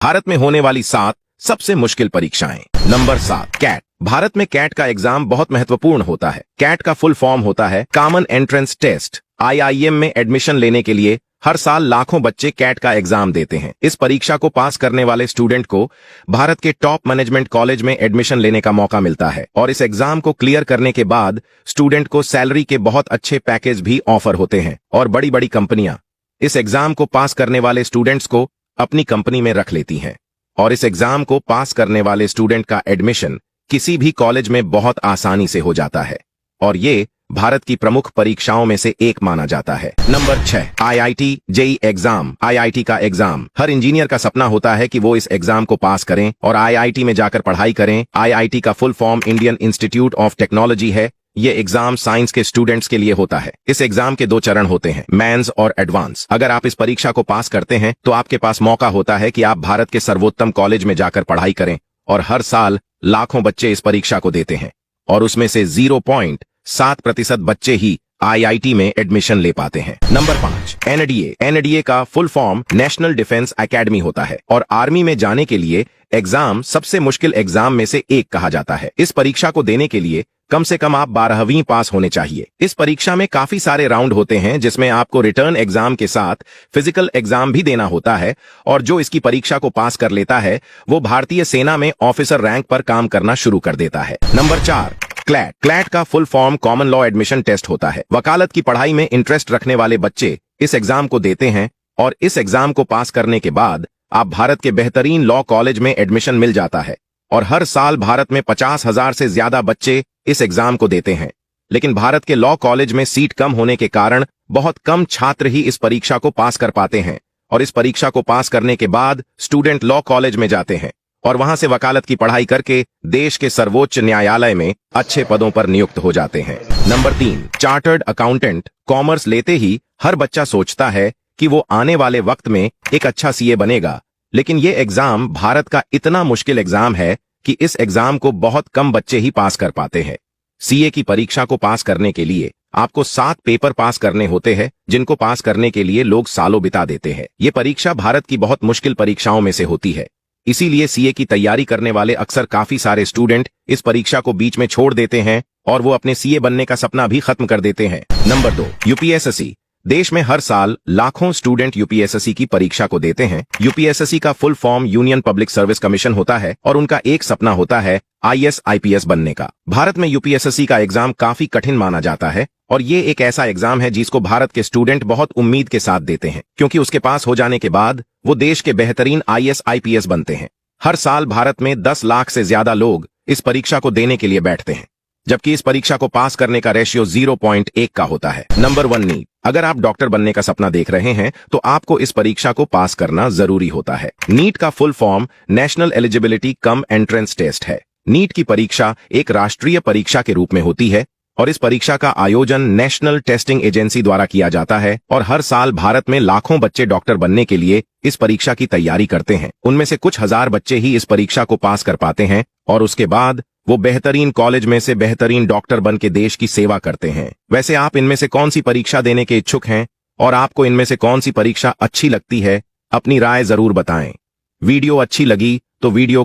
भारत में होने वाली 7 सबसे मुश्किल परीक्षाएं। Number 7, cat. भारत में कैट का एग्जाम बहुत महत्वपूर्ण होता है। कैट का फुल फॉर्म होता है कॉमन एंट्रेंस टेस्ट। आईआईएम में एडमिशन लेने के लिए हर साल लाखों बच्चे कैट का एग्जाम देते हैं। इस परीक्षा को पास करने वाले स्टूडेंट को भारत के टॉप मैनेजमेंट कॉलेज में एडमिशन लेने का मौका मिलता है और इस एग्जाम को क्लियर करने के बाद स्टूडेंट को सैलरी के बहुत अच्छे पैकेज भी ऑफर होते हैं और बड़ी बड़ी कंपनियां इस एग्जाम को पास करने वाले स्टूडेंट्स को अपनी कंपनी में रख लेती हैं और इस एग्जाम को पास करने वाले स्टूडेंट का एडमिशन किसी भी कॉलेज में बहुत आसानी से हो जाता है और ये भारत की प्रमुख परीक्षाओं में से एक माना जाता है। Number 6, IIT JEE exam. IIT का एग्जाम हर इंजीनियर का सपना होता है कि वो इस एग्जाम को पास करें और आईआईटी में जाकर पढ़ाई करें। आईआईटी का full form Indian institute of technology है। ये एग्जाम साइंस के स्टूडेंट्स के लिए होता है। इस एग्जाम के 2 चरण होते हैं, मेंस और एडवांस। अगर आप इस परीक्षा को पास करते हैं तो आपके पास मौका होता है कि आप भारत के सर्वोत्तम कॉलेज में जाकर पढ़ाई करें और हर साल लाखों बच्चे इस परीक्षा को देते हैं और उसमें से 0.7% बच्चे ही आईआईटी में एडमिशन ले पाते हैं। Number 5, NDA. एनडीए का full form national defence academy होता है और आर्मी में जाने के लिए एग्जाम सबसे मुश्किल एग्जाम में से एक कहा जाता है। इस परीक्षा को देने के लिए कम से कम आप 12वीं पास होने चाहिए। इस परीक्षा में काफी सारे राउंड होते हैं जिसमें आपको रिटर्न एग्जाम के साथ फिजिकल एग्जाम भी देना होता है और जो इसकी परीक्षा को पास कर लेता है वो भारतीय सेना में ऑफिसर रैंक पर काम करना शुरू कर देता है। Number 4, CLAT. क्लैट का full form common law admission test होता है। वकालत की पढ़ाई में इंटरेस्ट रखने वाले बच्चे इस एग्जाम को देते हैं और इस एग्जाम को पास करने के बाद आप भारत के बेहतरीन लॉ कॉलेज में एडमिशन मिल जाता है और हर साल भारत में 50,000 से ज्यादा बच्चे इस एग्जाम को देते हैं। लेकिन भारत के लॉ कॉलेज में सीट कम होने के कारण बहुत कम छात्र ही इस परीक्षा को पास कर पाते हैं और इस परीक्षा को पास करने के बाद स्टूडेंट लॉ कॉलेज में जाते हैं और वहां से वकालत की पढ़ाई करके देश के सर्वोच्च न्यायालय में अच्छे पदों पर नियुक्त हो जाते हैं। Number 3, chartered accountant. कॉमर्स लेते ही हर बच्चा सोचता है कि वो आने वाले वक्त में एक अच्छा सीए बनेगा, लेकिन ये एग्जाम भारत का इतना मुश्किल एग्जाम है कि इस एग्जाम को बहुत कम बच्चे ही पास कर पाते हैं। सीए की परीक्षा को पास करने के लिए आपको 7 पेपर पास करने होते हैं जिनको पास करने के लिए लोग सालों बिता देते हैं। ये परीक्षा भारत की बहुत मुश्किल परीक्षाओं में से होती है, इसीलिए सीए की तैयारी करने वाले अक्सर काफी सारे स्टूडेंट इस परीक्षा को बीच में छोड़ देते हैं और वो अपने सीए बनने का सपना भी खत्म कर देते हैं। Number 2, UPSSC. देश में हर साल लाखों स्टूडेंट यूपीएसएससी की परीक्षा को देते हैं। यूपीएसएससी का full form union public service commission होता है और उनका एक सपना होता है आईएएस आईपीएस बनने का। भारत में यूपीएसएससी का एग्जाम काफी कठिन माना जाता है और ये एक ऐसा एग्जाम है जिसको भारत के स्टूडेंट बहुत उम्मीद के साथ देते हैं क्योंकि उसके पास हो जाने के बाद वो देश के बेहतरीन आईएएस आईपीएस बनते हैं। हर साल भारत में 10 लाख से ज्यादा लोग इस परीक्षा को देने के लिए बैठते हैं, जबकि इस परीक्षा को पास करने का रेशियो 0.1 का होता है। Number 1, NEET. अगर आप डॉक्टर बनने का सपना देख रहे हैं तो आपको इस परीक्षा को पास करना जरूरी होता है। नीट का full form national eligibility cum entrance test है। नीट की परीक्षा एक राष्ट्रीय परीक्षा के रूप में होती है और इस परीक्षा का आयोजन नेशनल टेस्टिंग एजेंसी द्वारा किया जाता है और हर साल भारत में लाखों बच्चे डॉक्टर बनने के लिए इस परीक्षा की तैयारी करते हैं। उनमें से कुछ हजार बच्चे ही इस परीक्षा को पास कर पाते हैं और उसके बाद वो बेहतरीन कॉलेज में से बेहतरीन डॉक्टर बन के देश की सेवा करते हैं। वैसे आप इनमें से कौन सी परीक्षा देने के इच्छुक हैं और आपको इनमें से कौन सी परीक्षा अच्छी लगती है? अपनी राय जरूर बताएं। वीडियो अच्छी लगी तो वीडियो